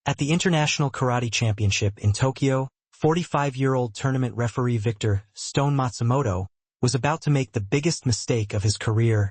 At the International Karate Championship in Tokyo, 45-year-old tournament referee Victor "Stone" Matsumoto was about to make the biggest mistake of his career,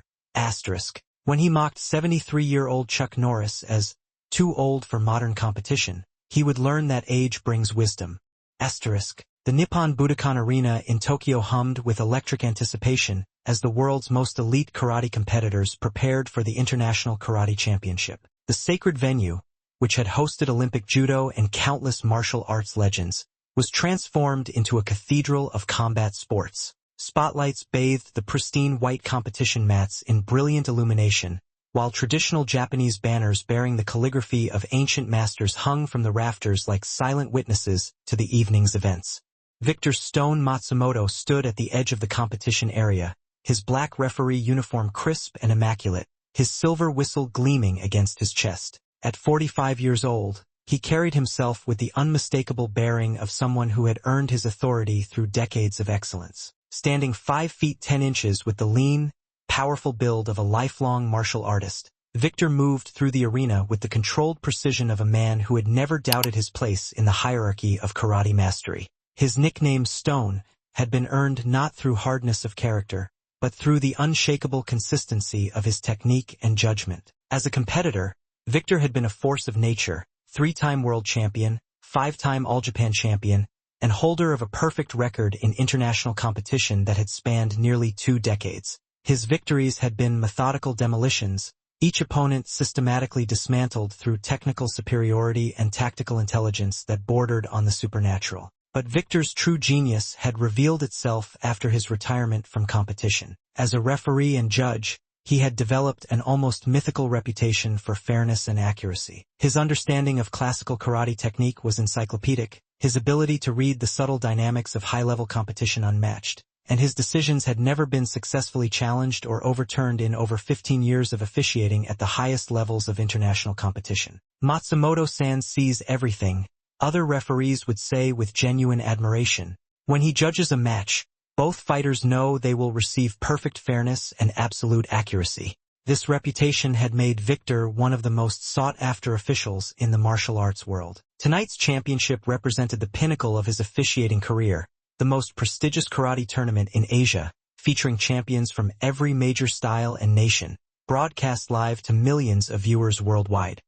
when he mocked 73-year-old Chuck Norris as too old for modern competition. He would learn that age brings wisdom. The Nippon Budokan Arena in Tokyo hummed with electric anticipation as the world's most elite karate competitors prepared for the International Karate Championship. The sacred venue, which had hosted Olympic judo and countless martial arts legends, was transformed into a cathedral of combat sports. Spotlights bathed the pristine white competition mats in brilliant illumination, while traditional Japanese banners bearing the calligraphy of ancient masters hung from the rafters like silent witnesses to the evening's events. Victor "Stone" Matsumoto stood at the edge of the competition area, his black referee uniform crisp and immaculate, his silver whistle gleaming against his chest. At 45 years old, he carried himself with the unmistakable bearing of someone who had earned his authority through decades of excellence. Standing 5 feet 10 inches with the lean, powerful build of a lifelong martial artist, Victor moved through the arena with the controlled precision of a man who had never doubted his place in the hierarchy of karate mastery. His nickname "Stone" had been earned not through hardness of character, but through the unshakable consistency of his technique and judgment. As a competitor, Victor had been a force of nature, 3-time world champion, 5-time All-Japan champion, and holder of a perfect record in international competition that had spanned nearly 2 decades. His victories had been methodical demolitions, each opponent systematically dismantled through technical superiority and tactical intelligence that bordered on the supernatural. But Victor's true genius had revealed itself after his retirement from competition. As a referee and judge, he had developed an almost mythical reputation for fairness and accuracy. His understanding of classical karate technique was encyclopedic, his ability to read the subtle dynamics of high-level competition unmatched, and his decisions had never been successfully challenged or overturned in over 15 years of officiating at the highest levels of international competition. Matsumoto-san sees everything, other referees would say with genuine admiration. When he judges a match, both fighters know they will receive perfect fairness and absolute accuracy. This reputation had made Victor one of the most sought-after officials in the martial arts world. Tonight's championship represented the pinnacle of his officiating career, the most prestigious karate tournament in Asia, featuring champions from every major style and nation, broadcast live to millions of viewers worldwide.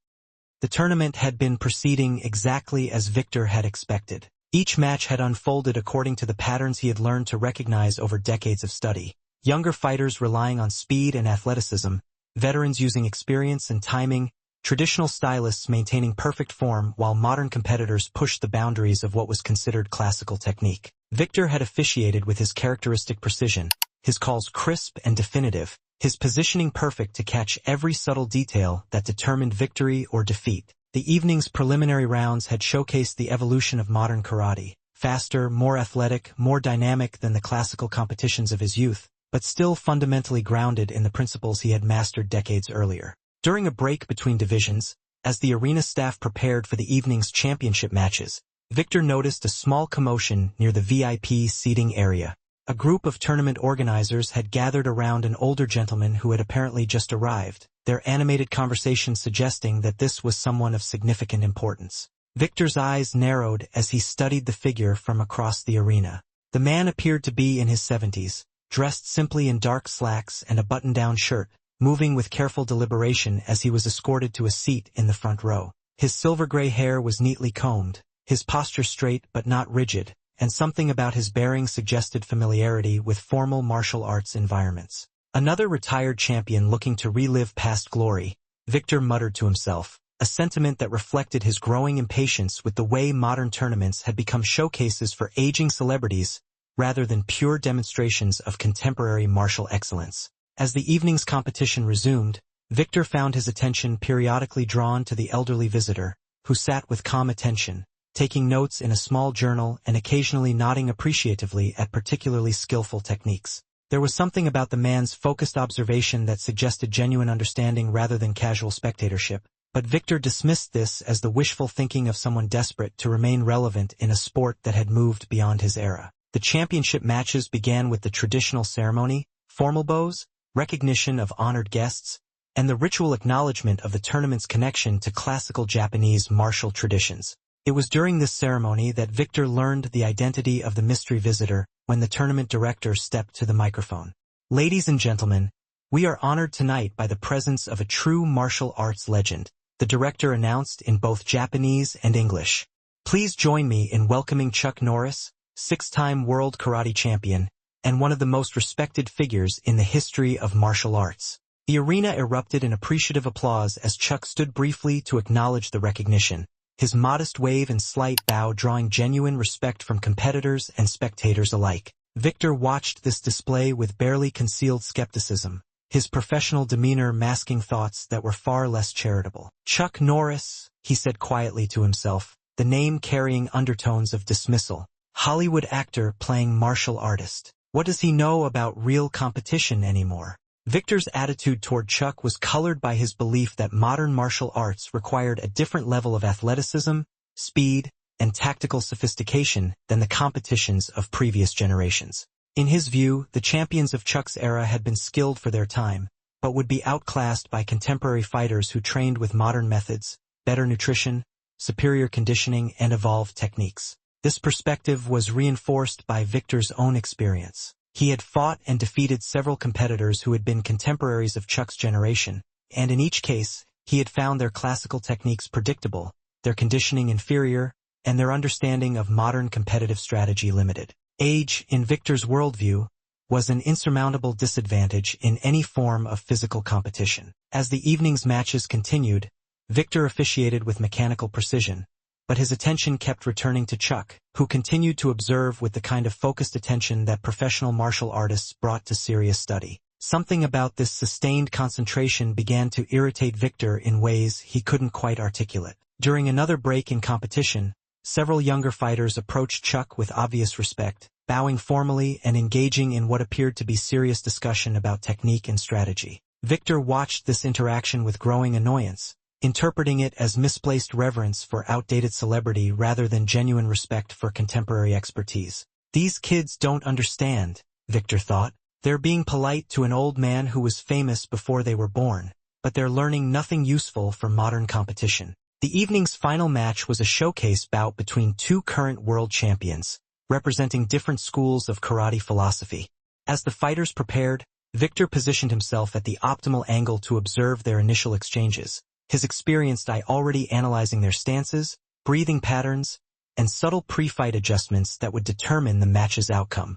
The tournament had been proceeding exactly as Victor had expected. Each match had unfolded according to the patterns he had learned to recognize over decades of study. Younger fighters relying on speed and athleticism, veterans using experience and timing, traditional stylists maintaining perfect form while modern competitors pushed the boundaries of what was considered classical technique. Victor had officiated with his characteristic precision, his calls crisp and definitive, his positioning perfect to catch every subtle detail that determined victory or defeat. The evening's preliminary rounds had showcased the evolution of modern karate, faster, more athletic, more dynamic than the classical competitions of his youth, but still fundamentally grounded in the principles he had mastered decades earlier. During a break between divisions, as the arena staff prepared for the evening's championship matches, Victor noticed a small commotion near the VIP seating area. A group of tournament organizers had gathered around an older gentleman who had apparently just arrived, their animated conversation suggesting that this was someone of significant importance. Victor's eyes narrowed as he studied the figure from across the arena. The man appeared to be in his 70s, dressed simply in dark slacks and a button-down shirt, moving with careful deliberation as he was escorted to a seat in the front row. His silver-gray hair was neatly combed, his posture straight but not rigid, and something about his bearing suggested familiarity with formal martial arts environments. Another retired champion looking to relive past glory, Victor muttered to himself, a sentiment that reflected his growing impatience with the way modern tournaments had become showcases for aging celebrities rather than pure demonstrations of contemporary martial excellence. As the evening's competition resumed, Victor found his attention periodically drawn to the elderly visitor, who sat with calm attention, taking notes in a small journal and occasionally nodding appreciatively at particularly skillful techniques. There was something about the man's focused observation that suggested genuine understanding rather than casual spectatorship, but Victor dismissed this as the wishful thinking of someone desperate to remain relevant in a sport that had moved beyond his era. The championship matches began with the traditional ceremony, formal bows, recognition of honored guests, and the ritual acknowledgement of the tournament's connection to classical Japanese martial traditions. It was during this ceremony that Victor learned the identity of the mystery visitor when the tournament director stepped to the microphone. "Ladies and gentlemen, we are honored tonight by the presence of a true martial arts legend," the director announced in both Japanese and English. "Please join me in welcoming Chuck Norris, six-time world karate champion, and one of the most respected figures in the history of martial arts." The arena erupted in appreciative applause as Chuck stood briefly to acknowledge the recognition, his modest wave and slight bow drawing genuine respect from competitors and spectators alike. Victor watched this display with barely concealed skepticism, his professional demeanor masking thoughts that were far less charitable. "Chuck Norris," he said quietly to himself, the name carrying undertones of dismissal. "Hollywood actor playing martial artist. What does he know about real competition anymore?" Victor's attitude toward Chuck was colored by his belief that modern martial arts required a different level of athleticism, speed, and tactical sophistication than the competitions of previous generations. In his view, the champions of Chuck's era had been skilled for their time, but would be outclassed by contemporary fighters who trained with modern methods, better nutrition, superior conditioning, and evolved techniques. This perspective was reinforced by Victor's own experience. He had fought and defeated several competitors who had been contemporaries of Chuck's generation, and in each case, he had found their classical techniques predictable, their conditioning inferior, and their understanding of modern competitive strategy limited. Age, in Victor's worldview, was an insurmountable disadvantage in any form of physical competition. As the evening's matches continued, Victor officiated with mechanical precision, but his attention kept returning to Chuck, who continued to observe with the kind of focused attention that professional martial artists brought to serious study. Something about this sustained concentration began to irritate Victor in ways he couldn't quite articulate. During another break in competition, several younger fighters approached Chuck with obvious respect, bowing formally and engaging in what appeared to be serious discussion about technique and strategy. Victor watched this interaction with growing annoyance, interpreting it as misplaced reverence for outdated celebrity rather than genuine respect for contemporary expertise. "These kids don't understand," Victor thought. "They're being polite to an old man who was famous before they were born, but they're learning nothing useful for modern competition." The evening's final match was a showcase bout between two current world champions, representing different schools of karate philosophy. As the fighters prepared, Victor positioned himself at the optimal angle to observe their initial exchanges, his experienced eye already analyzing their stances, breathing patterns, and subtle pre-fight adjustments that would determine the match's outcome.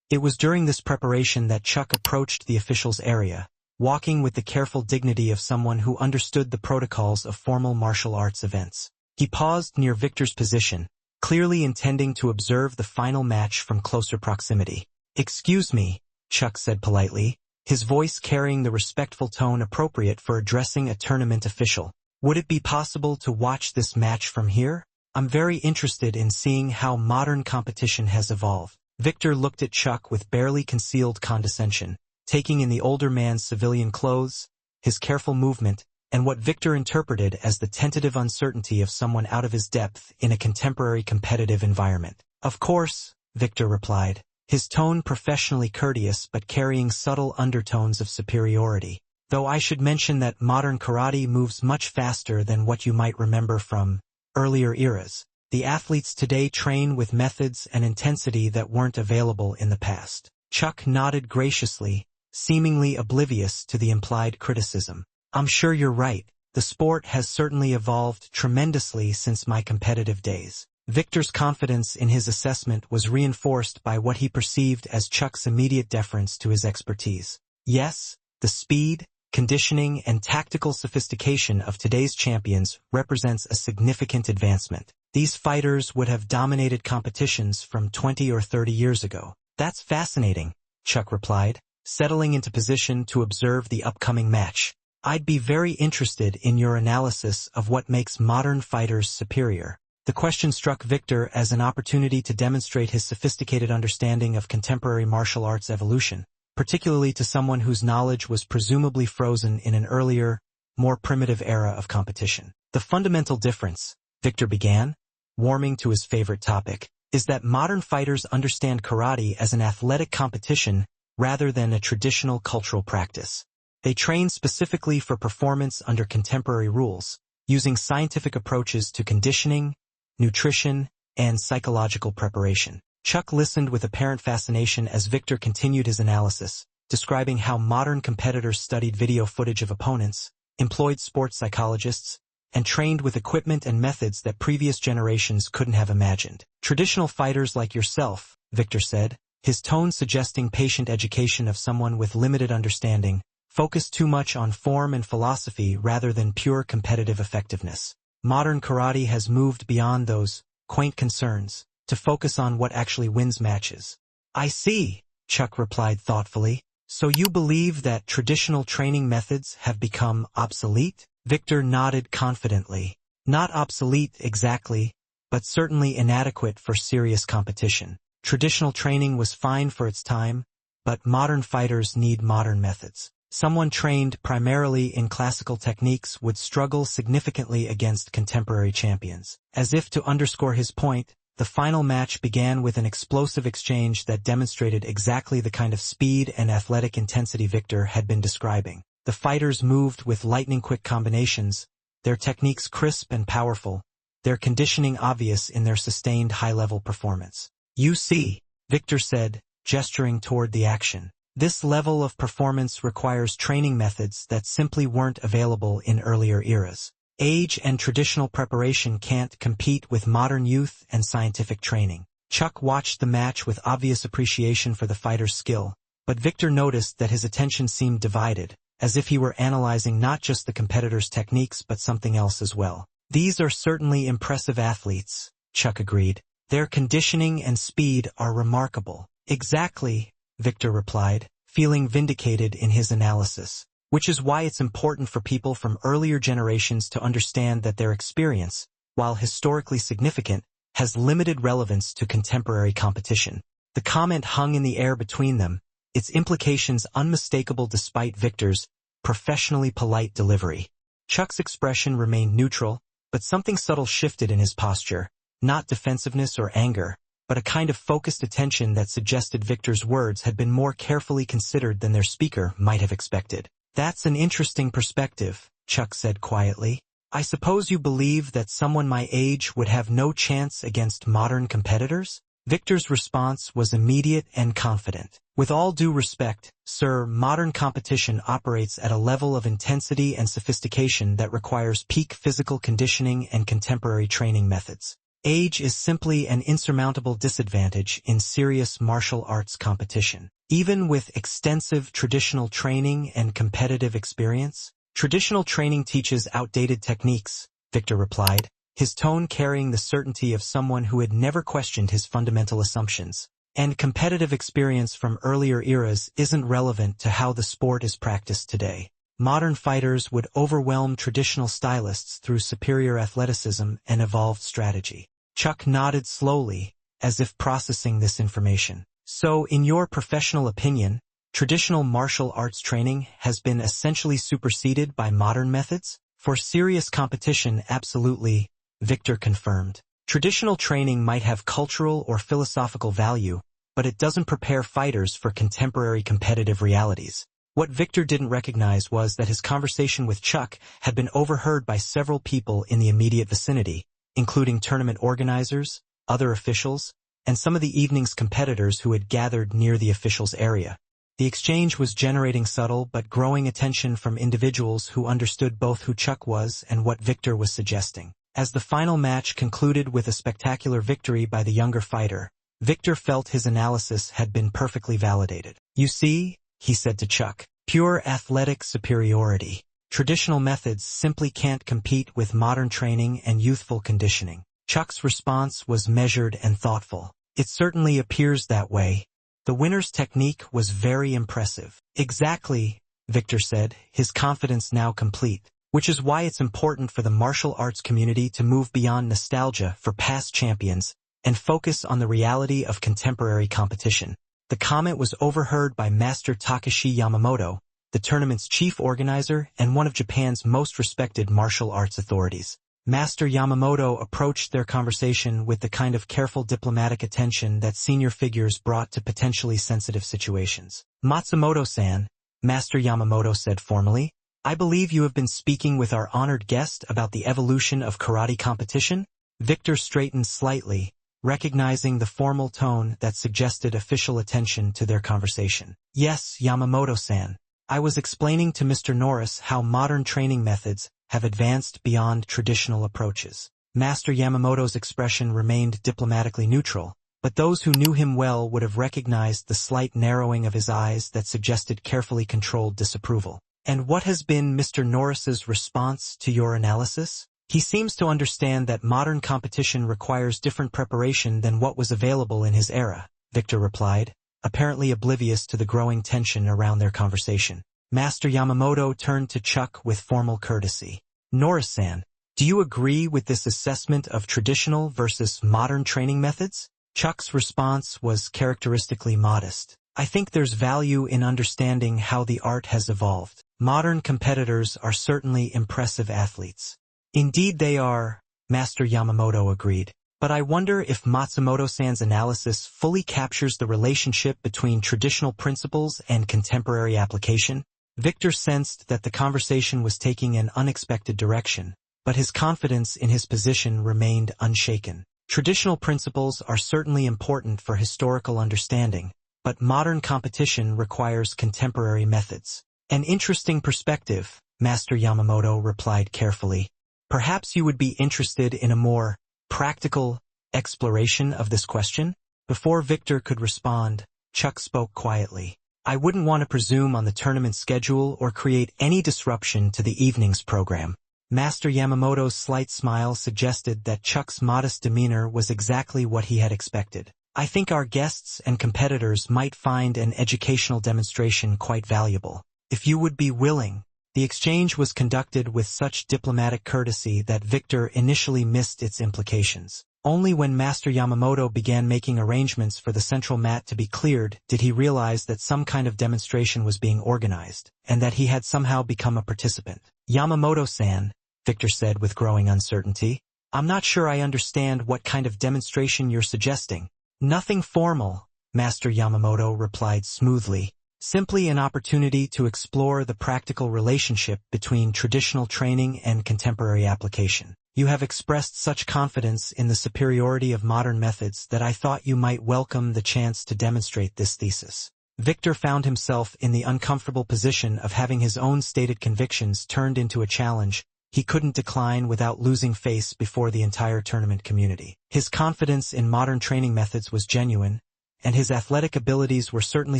It was during this preparation that Chuck approached the officials' area, walking with the careful dignity of someone who understood the protocols of formal martial arts events. He paused near Victor's position, clearly intending to observe the final match from closer proximity. "Excuse me," Chuck said politely, his voice carrying the respectful tone appropriate for addressing a tournament official. "Would it be possible to watch this match from here? I'm very interested in seeing how modern competition has evolved." Victor looked at Chuck with barely concealed condescension, taking in the older man's civilian clothes, his careful movement, and what Victor interpreted as the tentative uncertainty of someone out of his depth in a contemporary competitive environment. "Of course," Victor replied, his tone professionally courteous but carrying subtle undertones of superiority. "Though I should mention that modern karate moves much faster than what you might remember from earlier eras. The athletes today train with methods and intensity that weren't available in the past." Chuck nodded graciously, seemingly oblivious to the implied criticism. "I'm sure you're right. The sport has certainly evolved tremendously since my competitive days." Victor's confidence in his assessment was reinforced by what he perceived as Chuck's immediate deference to his expertise. Yes, the speed, conditioning, and tactical sophistication of today's champions represents a significant advancement. These fighters would have dominated competitions from 20 or 30 years ago. "That's fascinating," Chuck replied, settling into position to observe the upcoming match. "I'd be very interested in your analysis of what makes modern fighters superior." The question struck Victor as an opportunity to demonstrate his sophisticated understanding of contemporary martial arts evolution, particularly to someone whose knowledge was presumably frozen in an earlier, more primitive era of competition. "The fundamental difference," Victor began, warming to his favorite topic, "is that modern fighters understand karate as an athletic competition rather than a traditional cultural practice. They train specifically for performance under contemporary rules, using scientific approaches to conditioning, nutrition, and psychological preparation. Chuck listened with apparent fascination as Victor continued his analysis, describing how modern competitors studied video footage of opponents, employed sports psychologists, and trained with equipment and methods that previous generations couldn't have imagined. Traditional fighters like yourself, Victor said, his tone suggesting patient education of someone with limited understanding, focus too much on form and philosophy rather than pure competitive effectiveness. Modern karate has moved beyond those quaint concerns to focus on what actually wins matches. I see, Chuck replied thoughtfully. So you believe that traditional training methods have become obsolete? Victor nodded confidently. Not obsolete exactly, but certainly inadequate for serious competition. Traditional training was fine for its time, but modern fighters need modern methods. Someone trained primarily in classical techniques would struggle significantly against contemporary champions. As if to underscore his point, the final match began with an explosive exchange that demonstrated exactly the kind of speed and athletic intensity Victor had been describing. The fighters moved with lightning-quick combinations, their techniques crisp and powerful, their conditioning obvious in their sustained high-level performance. You see, Victor said, gesturing toward the action. This level of performance requires training methods that simply weren't available in earlier eras. Age and traditional preparation can't compete with modern youth and scientific training. Chuck watched the match with obvious appreciation for the fighter's skill, but Victor noticed that his attention seemed divided, as if he were analyzing not just the competitor's techniques but something else as well. These are certainly impressive athletes, Chuck agreed. Their conditioning and speed are remarkable. Exactly, Victor replied, feeling vindicated in his analysis. Which is why it's important for people from earlier generations to understand that their experience, while historically significant, has limited relevance to contemporary competition. The comment hung in the air between them, its implications unmistakable despite Victor's professionally polite delivery. Chuck's expression remained neutral, but something subtle shifted in his posture, not defensiveness or anger, but a kind of focused attention that suggested Victor's words had been more carefully considered than their speaker might have expected. That's an interesting perspective, Chuck said quietly. I suppose you believe that someone my age would have no chance against modern competitors? Victor's response was immediate and confident. With all due respect, sir, modern competition operates at a level of intensity and sophistication that requires peak physical conditioning and contemporary training methods. Age is simply an insurmountable disadvantage in serious martial arts competition. Even with extensive traditional training and competitive experience, traditional training teaches outdated techniques, Victor replied, his tone carrying the certainty of someone who had never questioned his fundamental assumptions. And competitive experience from earlier eras isn't relevant to how the sport is practiced today. Modern fighters would overwhelm traditional stylists through superior athleticism and evolved strategy. Chuck nodded slowly, as if processing this information. So, in your professional opinion, traditional martial arts training has been essentially superseded by modern methods? For serious competition, absolutely, Victor confirmed. Traditional training might have cultural or philosophical value, but it doesn't prepare fighters for contemporary competitive realities. What Victor didn't recognize was that his conversation with Chuck had been overheard by several people in the immediate vicinity, including tournament organizers, other officials, and some of the evening's competitors who had gathered near the officials' area. The exchange was generating subtle but growing attention from individuals who understood both who Chuck was and what Victor was suggesting. As the final match concluded with a spectacular victory by the younger fighter, Victor felt his analysis had been perfectly validated. You see, he said to Chuck, pure athletic superiority. Traditional methods simply can't compete with modern training and youthful conditioning. Chuck's response was measured and thoughtful. It certainly appears that way. The winner's technique was very impressive. Exactly, Victor said, his confidence now complete. Which is why it's important for the martial arts community to move beyond nostalgia for past champions and focus on the reality of contemporary competition. The comment was overheard by Master Takashi Yamamoto, the tournament's chief organizer and one of Japan's most respected martial arts authorities. Master Yamamoto approached their conversation with the kind of careful diplomatic attention that senior figures brought to potentially sensitive situations. Matsumoto-san, Master Yamamoto said formally. "I believe you have been speaking with our honored guest about the evolution of karate competition?" Victor straightened slightly, recognizing the formal tone that suggested official attention to their conversation. "Yes, Yamamoto-san. I was explaining to Mr. Norris how modern training methods have advanced beyond traditional approaches." Master Yamamoto's expression remained diplomatically neutral, but those who knew him well would have recognized the slight narrowing of his eyes that suggested carefully controlled disapproval. "And what has been Mr. Norris's response to your analysis?" "He seems to understand that modern competition requires different preparation than what was available in his era," Victor replied, apparently oblivious to the growing tension around their conversation. Master Yamamoto turned to Chuck with formal courtesy. "Norris-san, do you agree with this assessment of traditional versus modern training methods?" Chuck's response was characteristically modest. "I think there's value in understanding how the art has evolved. Modern competitors are certainly impressive athletes." "Indeed they are," Master Yamamoto agreed. "But I wonder if Matsumoto-san's analysis fully captures the relationship between traditional principles and contemporary application." Victor sensed that the conversation was taking an unexpected direction, but his confidence in his position remained unshaken. "Traditional principles are certainly important for historical understanding, but modern competition requires contemporary methods." "An interesting perspective," Master Yamamoto replied carefully. "Perhaps you would be interested in a more practical exploration of this question?" Before Victor could respond, Chuck spoke quietly. "I wouldn't want to presume on the tournament schedule or create any disruption to the evening's program." Master Yamamoto's slight smile suggested that Chuck's modest demeanor was exactly what he had expected. "I think our guests and competitors might find an educational demonstration quite valuable. If you would be willing." The exchange was conducted with such diplomatic courtesy that Victor initially missed its implications. Only when Master Yamamoto began making arrangements for the central mat to be cleared did he realize that some kind of demonstration was being organized, and that he had somehow become a participant. "Yamamoto-san," Victor said with growing uncertainty, "I'm not sure I understand what kind of demonstration you're suggesting." "Nothing formal," Master Yamamoto replied smoothly. "Simply an opportunity to explore the practical relationship between traditional training and contemporary application. You have expressed such confidence in the superiority of modern methods that I thought you might welcome the chance to demonstrate this thesis." Victor found himself in the uncomfortable position of having his own stated convictions turned into a challenge he couldn't decline without losing face before the entire tournament community. His confidence in modern training methods was genuine, and his athletic abilities were certainly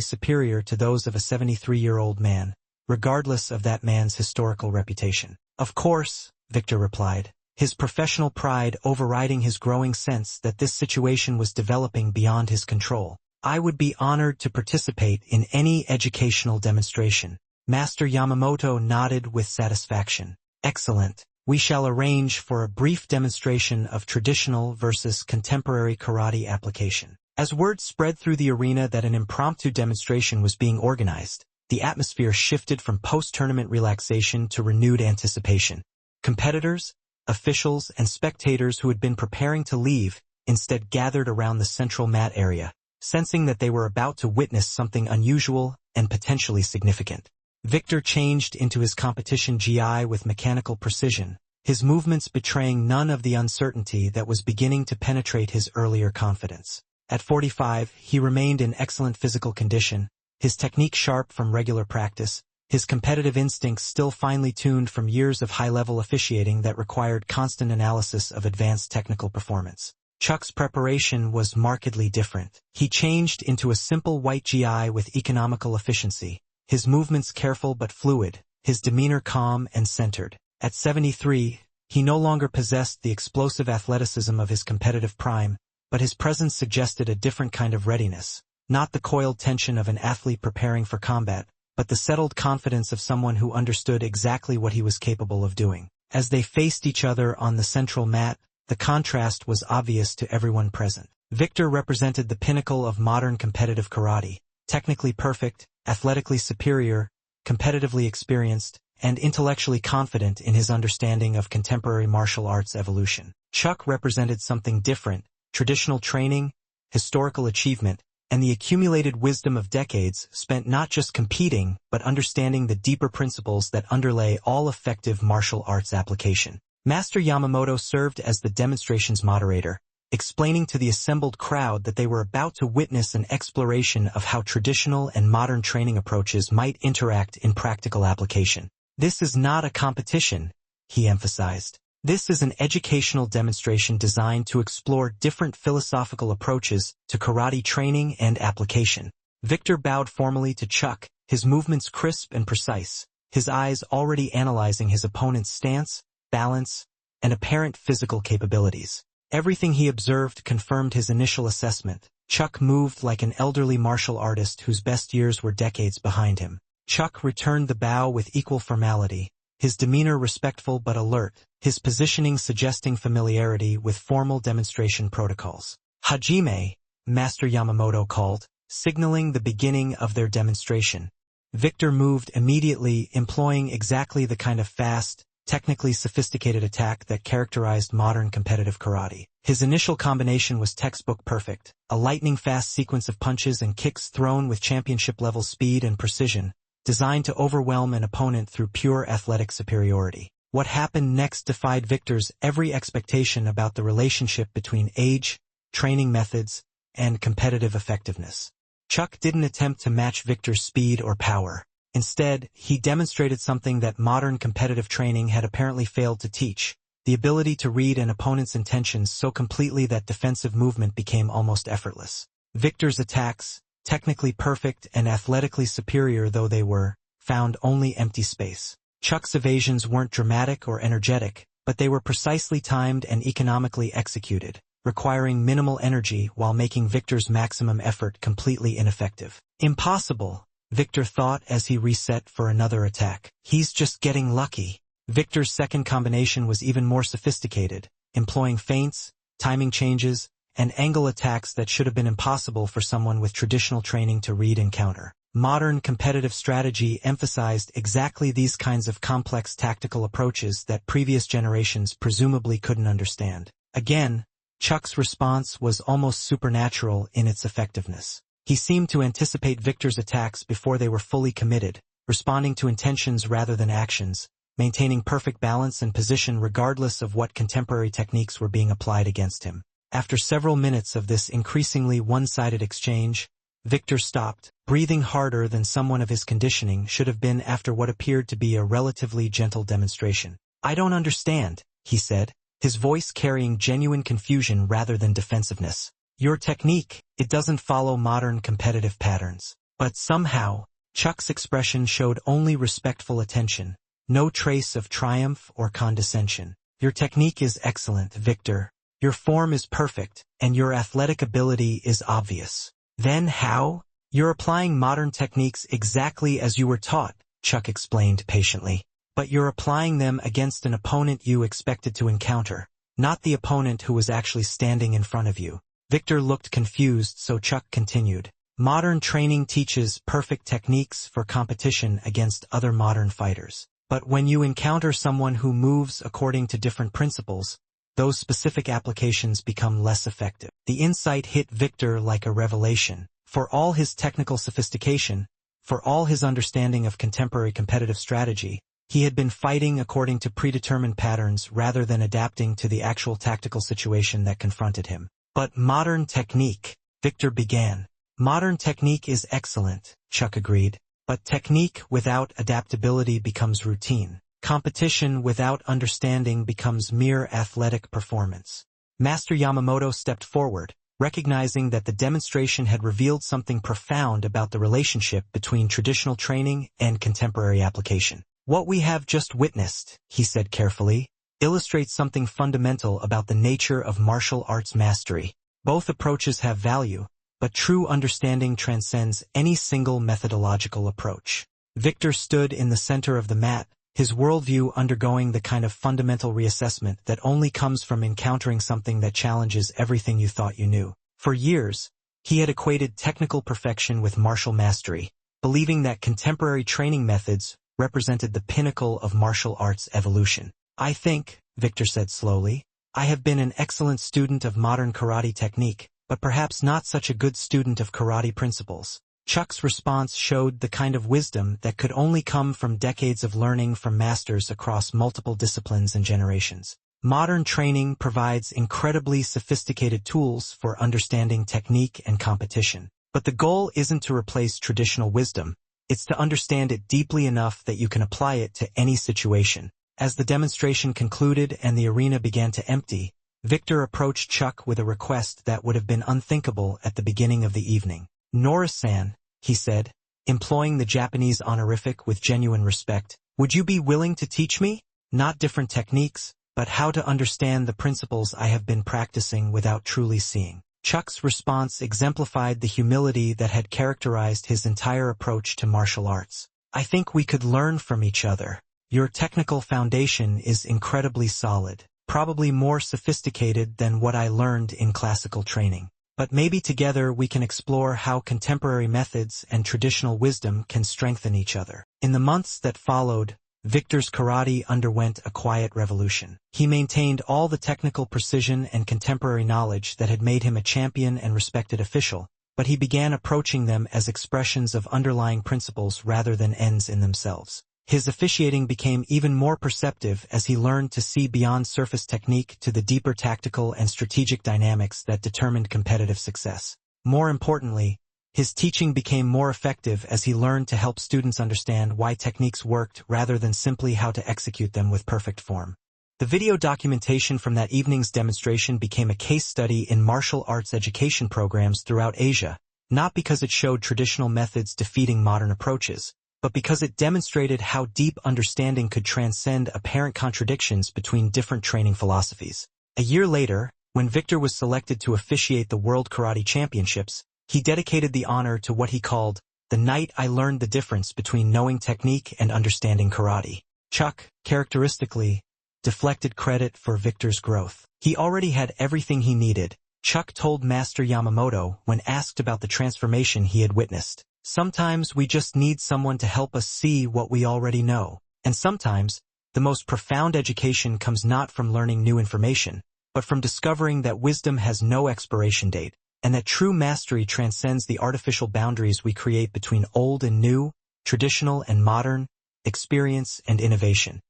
superior to those of a 73-year-old man, regardless of that man's historical reputation. "Of course," Victor replied, his professional pride overriding his growing sense that this situation was developing beyond his control. "I would be honored to participate in any educational demonstration." Master Yamamoto nodded with satisfaction. "Excellent. We shall arrange for a brief demonstration of traditional versus contemporary karate application." As word spread through the arena that an impromptu demonstration was being organized, the atmosphere shifted from post-tournament relaxation to renewed anticipation. Competitors, officials, and spectators who had been preparing to leave instead gathered around the central mat area, sensing that they were about to witness something unusual and potentially significant. Victor changed into his competition GI with mechanical precision, his movements betraying none of the uncertainty that was beginning to penetrate his earlier confidence. At 45, he remained in excellent physical condition, his technique sharp from regular practice, his competitive instincts still finely tuned from years of high-level officiating that required constant analysis of advanced technical performance. Chuck's preparation was markedly different. He changed into a simple white GI with economical efficiency, his movements careful but fluid, his demeanor calm and centered. At 73, he no longer possessed the explosive athleticism of his competitive prime, but his presence suggested a different kind of readiness, not the coiled tension of an athlete preparing for combat, but the settled confidence of someone who understood exactly what he was capable of doing. As they faced each other on the central mat, the contrast was obvious to everyone present. Victor represented the pinnacle of modern competitive karate, technically perfect, athletically superior, competitively experienced, and intellectually confident in his understanding of contemporary martial arts evolution. Chuck represented something different: traditional training, historical achievement, and the accumulated wisdom of decades spent not just competing but understanding the deeper principles that underlay all effective martial arts application. Master Yamamoto served as the demonstration's moderator, explaining to the assembled crowd that they were about to witness an exploration of how traditional and modern training approaches might interact in practical application. This is not a competition, he emphasized. This is an educational demonstration designed to explore different philosophical approaches to karate training and application. Victor bowed formally to Chuck, his movements crisp and precise, his eyes already analyzing his opponent's stance, balance, and apparent physical capabilities. Everything he observed confirmed his initial assessment. Chuck moved like an elderly martial artist whose best years were decades behind him. Chuck returned the bow with equal formality, his demeanor respectful but alert, his positioning suggesting familiarity with formal demonstration protocols. "Hajime," Master Yamamoto called, signaling the beginning of their demonstration. Victor moved immediately, employing exactly the kind of fast, technically sophisticated attack that characterized modern competitive karate. His initial combination was textbook perfect, a lightning-fast sequence of punches and kicks thrown with championship-level speed and precision, designed to overwhelm an opponent through pure athletic superiority. What happened next defied Victor's every expectation about the relationship between age, training methods, and competitive effectiveness. Chuck didn't attempt to match Victor's speed or power. Instead, he demonstrated something that modern competitive training had apparently failed to teach, the ability to read an opponent's intentions so completely that defensive movement became almost effortless. Victor's attacks, technically perfect and athletically superior though they were, found only empty space. Chuck's evasions weren't dramatic or energetic, but they were precisely timed and economically executed, requiring minimal energy while making Victor's maximum effort completely ineffective. Impossible, Victor thought as he reset for another attack. He's just getting lucky. Victor's second combination was even more sophisticated, employing feints, timing changes, and angle attacks that should have been impossible for someone with traditional training to read and counter. Modern competitive strategy emphasized exactly these kinds of complex tactical approaches that previous generations presumably couldn't understand. Again, Chuck's response was almost supernatural in its effectiveness. He seemed to anticipate Victor's attacks before they were fully committed, responding to intentions rather than actions, maintaining perfect balance and position regardless of what contemporary techniques were being applied against him. After several minutes of this increasingly one-sided exchange, Victor stopped, breathing harder than someone of his conditioning should have been after what appeared to be a relatively gentle demonstration. "I don't understand," he said, his voice carrying genuine confusion rather than defensiveness. "Your technique, it doesn't follow modern competitive patterns." But somehow, Chuck's expression showed only respectful attention, no trace of triumph or condescension. "Your technique is excellent, Victor. Your form is perfect, and your athletic ability is obvious. Then how? You're applying modern techniques exactly as you were taught," Chuck explained patiently. "But you're applying them against an opponent you expected to encounter, not the opponent who was actually standing in front of you." Victor looked confused, so Chuck continued. "Modern training teaches perfect techniques for competition against other modern fighters. But when you encounter someone who moves according to different principles, those specific applications become less effective." The insight hit Victor like a revelation. For all his technical sophistication, for all his understanding of contemporary competitive strategy, he had been fighting according to predetermined patterns rather than adapting to the actual tactical situation that confronted him. "But modern technique," Victor began. "Modern technique is excellent," Chuck agreed. "But technique without adaptability becomes routine. Competition without understanding becomes mere athletic performance." Master Yamamoto stepped forward, recognizing that the demonstration had revealed something profound about the relationship between traditional training and contemporary application. "What we have just witnessed," he said carefully, "illustrates something fundamental about the nature of martial arts mastery. Both approaches have value, but true understanding transcends any single methodological approach." Victor stood in the center of the mat, his worldview undergoing the kind of fundamental reassessment that only comes from encountering something that challenges everything you thought you knew. For years, he had equated technical perfection with martial mastery, believing that contemporary training methods represented the pinnacle of martial arts evolution. "I think," Victor said slowly, "I have been an excellent student of modern karate technique, but perhaps not such a good student of karate principles. Chuck's response showed the kind of wisdom that could only come from decades of learning from masters across multiple disciplines and generations. Modern training provides incredibly sophisticated tools for understanding technique and competition. But the goal isn't to replace traditional wisdom, it's to understand it deeply enough that you can apply it to any situation. As the demonstration concluded and the arena began to empty, Victor approached Chuck with a request that would have been unthinkable at the beginning of the evening. "Norris-san," he said, employing the Japanese honorific with genuine respect, "would you be willing to teach me? Not different techniques, but how to understand the principles I have been practicing without truly seeing." Chuck's response exemplified the humility that had characterized his entire approach to martial arts. "I think we could learn from each other. Your technical foundation is incredibly solid, probably more sophisticated than what I learned in classical training. But maybe together we can explore how contemporary methods and traditional wisdom can strengthen each other." In the months that followed, Victor's karate underwent a quiet revolution. He maintained all the technical precision and contemporary knowledge that had made him a champion and respected official, but he began approaching them as expressions of underlying principles rather than ends in themselves. His officiating became even more perceptive as he learned to see beyond surface technique to the deeper tactical and strategic dynamics that determined competitive success. More importantly, his teaching became more effective as he learned to help students understand why techniques worked rather than simply how to execute them with perfect form. The video documentation from that evening's demonstration became a case study in martial arts education programs throughout Asia, not because it showed traditional methods defeating modern approaches, but because it demonstrated how deep understanding could transcend apparent contradictions between different training philosophies. A year later, when Victor was selected to officiate the World Karate Championships, he dedicated the honor to what he called, "the night I learned the difference between knowing technique and understanding karate." Chuck, characteristically, deflected credit for Victor's growth. He already had everything he needed, Chuck told Master Yamamoto when asked about the transformation he had witnessed. "Sometimes we just need someone to help us see what we already know. And sometimes, the most profound education comes not from learning new information, but from discovering that wisdom has no expiration date, and that true mastery transcends the artificial boundaries we create between old and new, traditional and modern, experience and innovation."